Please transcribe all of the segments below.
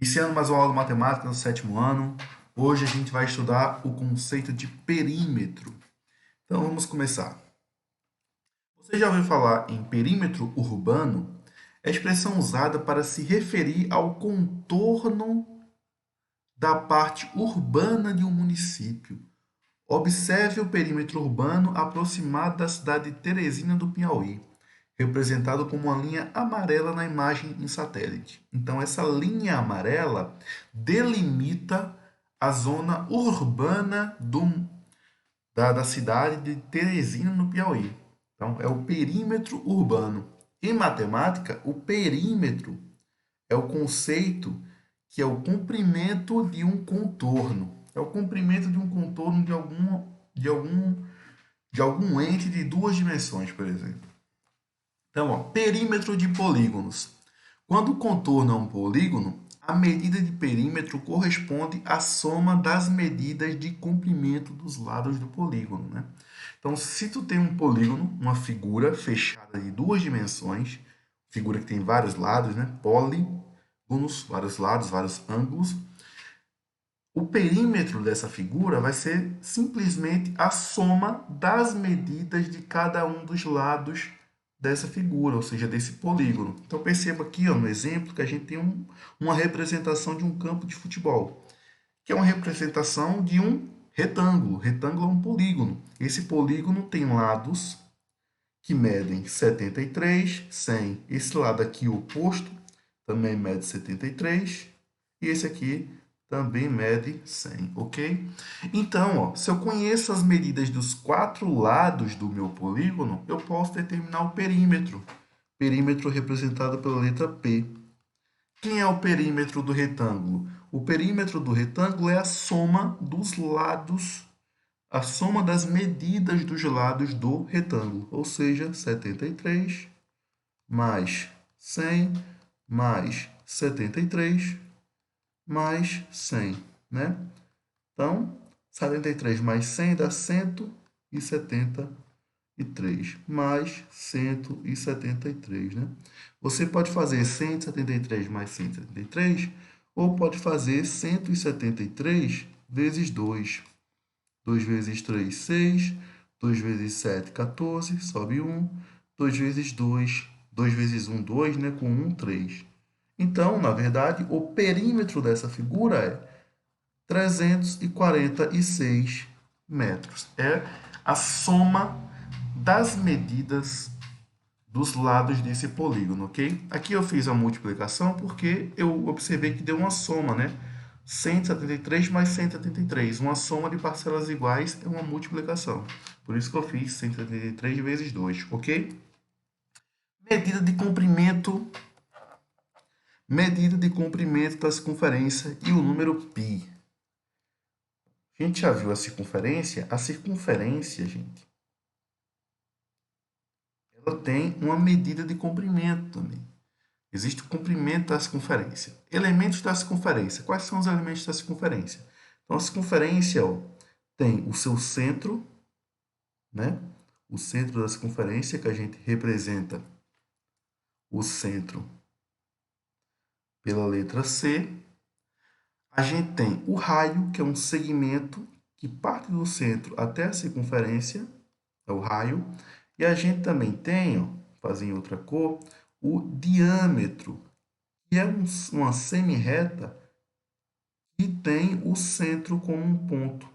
Iniciando mais uma aula de matemática no sétimo ano. Hoje a gente vai estudar o conceito de perímetro. Então vamos começar. Você já ouviu falar em perímetro urbano? É a expressão usada para se referir ao contorno da parte urbana de um município. Observe o perímetro urbano aproximado da cidade de Teresina do Piauí, representado como uma linha amarela na imagem em satélite. Então, essa linha amarela delimita a zona urbana da cidade de Teresina, no Piauí. Então, é o perímetro urbano. Em matemática, o perímetro é o conceito que é o comprimento de um contorno. É o comprimento de um contorno de algum ente de duas dimensões, por exemplo. Então, ó, perímetro de polígonos. Quando o contorno é um polígono, a medida de perímetro corresponde à soma das medidas de comprimento dos lados do polígono, né? Então, se tu tem um polígono, uma figura fechada de duas dimensões, figura que tem vários lados, né? Polígonos, vários lados, vários ângulos. O perímetro dessa figura vai ser simplesmente a soma das medidas de cada um dos lados dessa figura, ou seja, desse polígono. Então perceba aqui, ó, no exemplo que a gente tem uma representação de um campo de futebol, que é uma representação de um retângulo. Retângulo é um polígono. Esse polígono tem lados que medem 73, 100. Esse lado aqui oposto também mede 73 e esse aqui também mede 100, ok? Então, ó, se eu conheço as medidas dos quatro lados do meu polígono, eu posso determinar o perímetro. Perímetro representado pela letra P. Quem é o perímetro do retângulo? O perímetro do retângulo é a soma dos lados, a soma das medidas dos lados do retângulo, ou seja, 73 mais 100 mais 73 mais 100, né? Então, 73 mais 100 dá 173, mais 173, né? Você pode fazer 173 mais 173, ou pode fazer 173 vezes 2. 2 vezes 3, 6. 2 vezes 7, 14. Sobe 1. 2 vezes 2. 2 vezes 1, 2, né? Com 1, 3. Então, na verdade, o perímetro dessa figura é 346 metros. É a soma das medidas dos lados desse polígono, ok? Aqui eu fiz a multiplicação porque eu observei que deu uma soma, né? 173 mais 173. Uma soma de parcelas iguais é uma multiplicação. Por isso que eu fiz 173 vezes 2, ok? Medida de comprimento. Medida de comprimento da circunferência e o número π. A gente já viu a circunferência? A circunferência, gente, ela tem uma medida de comprimento também. Existe o comprimento da circunferência. Elementos da circunferência. Quais são os elementos da circunferência? Então, a circunferência, ó, tem o seu centro, né? O centro da circunferência, que a gente representa o centro pela letra C. A gente tem o raio, que é um segmento que parte do centro até a circunferência, é o raio. E a gente também tem, ó, fazer em outra cor, o diâmetro, que é uma semi-reta que tem o centro como um ponto.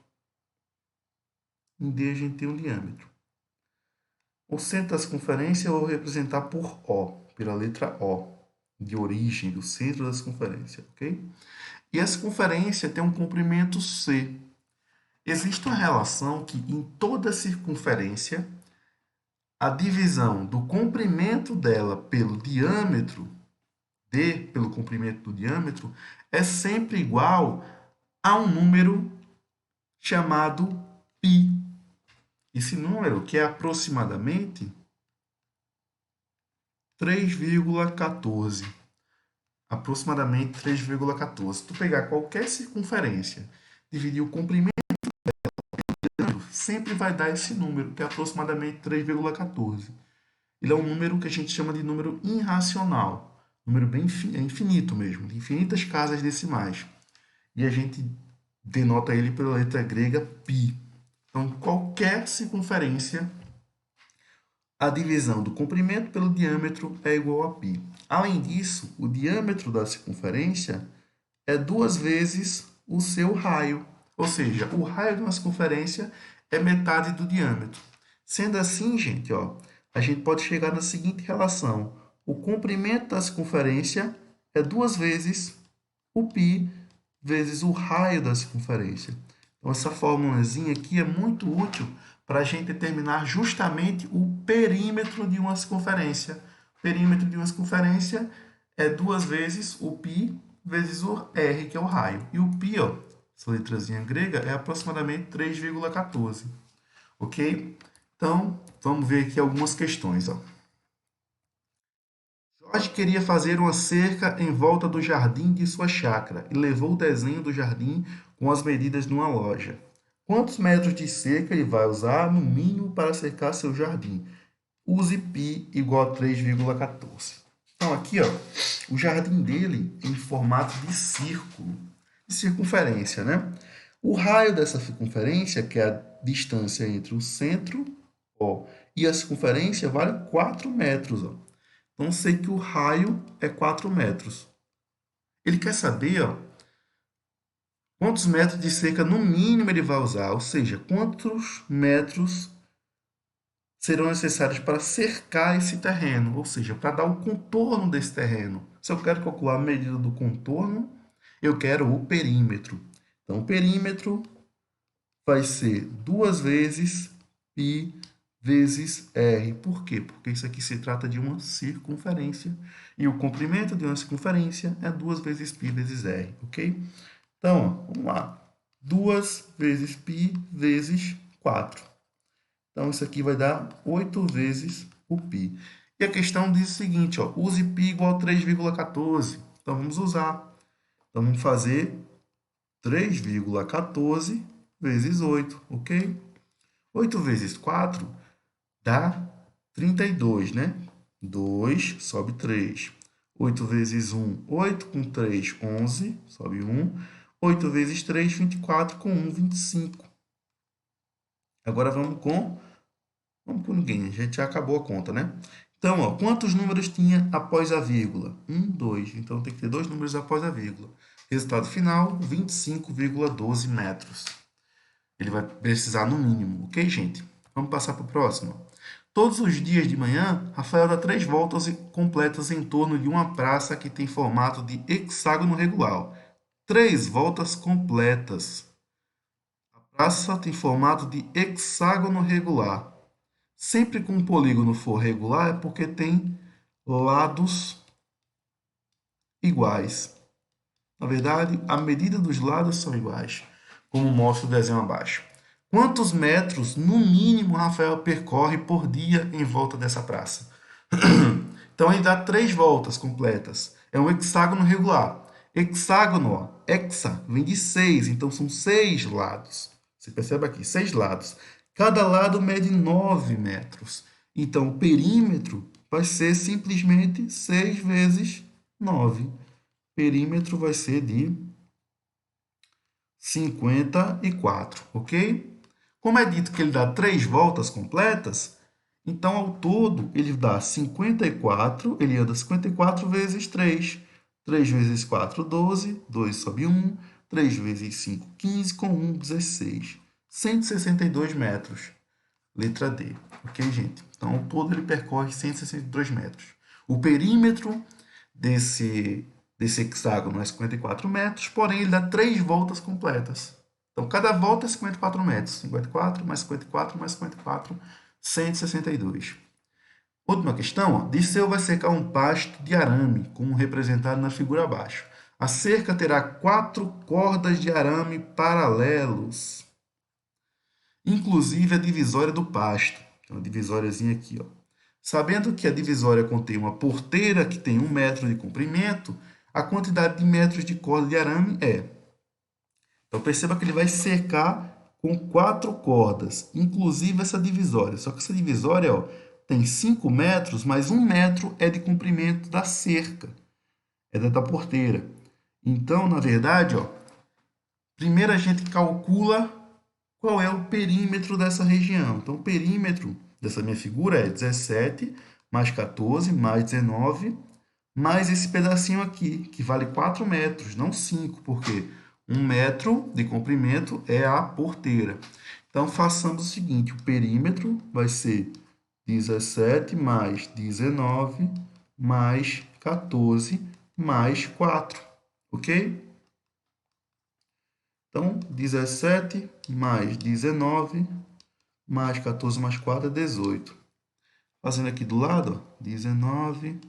Em D a gente tem um diâmetro. O centro da circunferência eu vou representar por O, pela letra O, de origem, do centro da circunferência, ok? E a circunferência tem um comprimento C. Existe uma relação que em toda circunferência, a divisão do comprimento dela pelo diâmetro, D pelo comprimento do diâmetro, é sempre igual a um número chamado π. Esse número, que é aproximadamente 3,14. Aproximadamente 3,14. Se tu pegar qualquer circunferência, dividir o comprimento, sempre vai dar esse número, que é aproximadamente 3,14. Ele é um número que a gente chama de número irracional. número bem infinito mesmo, de infinitas casas decimais. E a gente denota ele pela letra grega π. Então, qualquer circunferência, a divisão do comprimento pelo diâmetro é igual a π. Além disso, o diâmetro da circunferência é 2 vezes o seu raio. Ou seja, o raio de uma circunferência é metade do diâmetro. Sendo assim, gente, ó, a gente pode chegar na seguinte relação. O comprimento da circunferência é 2 vezes o π vezes o raio da circunferência. Então, essa formulazinha aqui é muito útil para a gente determinar justamente o perímetro de uma circunferência. O perímetro de uma circunferência é 2 vezes o π vezes o r, que é o raio. E o π, ó, essa letrazinha grega, é aproximadamente 3,14. Ok? Então, vamos ver aqui algumas questões. Ó. Jorge queria fazer uma cerca em volta do jardim de sua chácara e levou o desenho do jardim com as medidas numa loja. Quantos metros de cerca ele vai usar, no mínimo, para cercar seu jardim? Use π igual a 3,14. Então, aqui, ó, o jardim dele é em formato de círculo, de circunferência, né? O raio dessa circunferência, que é a distância entre o centro, ó, e a circunferência, vale 4 metros, ó. Então, sei que o raio é 4 metros. Ele quer saber, ó, quantos metros de cerca no mínimo ele vai usar, ou seja, quantos metros serão necessários para cercar esse terreno, ou seja, para dar o contorno desse terreno. Se eu quero calcular a medida do contorno, eu quero o perímetro. Então, o perímetro vai ser 2 vezes π vezes r. Por quê? Porque isso aqui se trata de uma circunferência e o comprimento de uma circunferência é 2 vezes π vezes r, ok? Então, ó, vamos lá. 2 vezes π vezes 4. Então, isso aqui vai dar 8 vezes o π. E a questão diz o seguinte, ó, use π igual a 3,14. Então, vamos usar. Então, vamos fazer 3,14 vezes 8, ok? 8 vezes 4 dá 32, né? 2 sobe 3. 8 vezes 1, 8 com 3, 11, sobe 1. 8 vezes 3, 24, com 1, 25. Agora vamos com ninguém, a gente já acabou a conta, né? Então, ó, quantos números tinha após a vírgula? 1, 2. Então, tem que ter 2 números após a vírgula. Resultado final, 25,12 metros. Ele vai precisar no mínimo, ok, gente? Vamos passar para o próximo. Todos os dias de manhã, Rafael dá 3 voltas completas em torno de uma praça que tem formato de hexágono regular. 3 voltas completas. A praça tem formato de hexágono regular. Sempre que um polígono for regular é porque tem lados iguais. Na verdade, a medida dos lados são iguais, como mostra o desenho abaixo. Quantos metros, no mínimo, Rafael percorre por dia em volta dessa praça? Então, ele dá 3 voltas completas. É um hexágono regular. Hexágono, ó, hexa, vem de 6, então são 6 lados. Você percebe aqui, 6 lados. Cada lado mede 9 metros. Então, o perímetro vai ser simplesmente 6 vezes 9. Perímetro vai ser de 54, ok? Como é dito que ele dá 3 voltas completas, então, ao todo, ele dá 54, ele anda 54 vezes 3. 3 vezes 4, 12, 2 sobe 1, 3 vezes 5, 15, com 1, 16. 162 metros. Letra D. Ok, gente? Então, ao todo, ele percorre 162 metros. O perímetro desse hexágono é 54 metros, porém, ele dá 3 voltas completas. Então, cada volta é 54 metros. 54 mais 54 mais 54, 162. Última questão, ó. Dirceu vai cercar um pasto de arame, como representado na figura abaixo. A cerca terá 4 cordas de arame paralelos, inclusive a divisória do pasto. Tem uma divisóriazinha aqui, ó. Sabendo que a divisória contém uma porteira que tem 1 metro de comprimento, a quantidade de metros de corda de arame é. Então, perceba que ele vai cercar com 4 cordas, inclusive essa divisória. Só que essa divisória, ó, tem 5 metros, mas 1 metro é de comprimento da cerca. é da porteira. Então, na verdade, ó, primeiro a gente calcula qual é o perímetro dessa região. Então, o perímetro dessa minha figura é 17 mais 14 mais 19 mais esse pedacinho aqui, que vale 4 metros, não 5, porque 1 metro de comprimento é a porteira. Então, façamos o seguinte, o perímetro vai ser 17 mais 19 mais 14 mais 4, ok? Então, 17 mais 19 mais 14 mais 4 é 18. Fazendo aqui do lado, ó, 19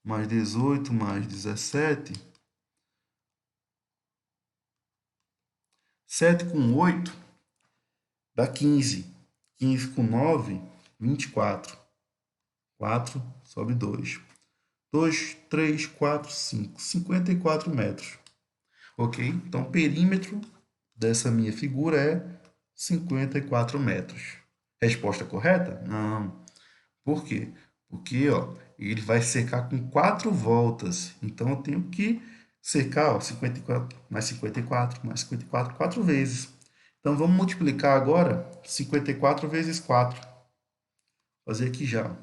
mais 18 mais 17. 7 com 8 dá 15. 15 com 9, 24. 4 sobe 2. 2, 3, 4, 5. 54 metros. Ok? Então, o perímetro dessa minha figura é 54 metros. Resposta correta? Não. Por quê? Porque ó, ele vai cercar com 4 voltas. Então, eu tenho que cercar ó, 54 mais 54 mais 54, 4 vezes. Então, vamos multiplicar agora 54 vezes 4. Vou fazer aqui já.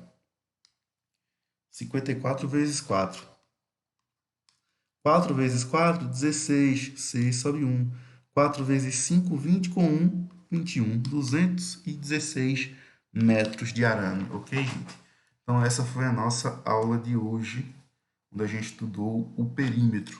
54 vezes 4. 4 vezes 4, 16. 6 sobe 1. 4 vezes 5, 20 com 1, 21. 216 metros de arame, ok, gente? Então, essa foi a nossa aula de hoje, onde a gente estudou o perímetro.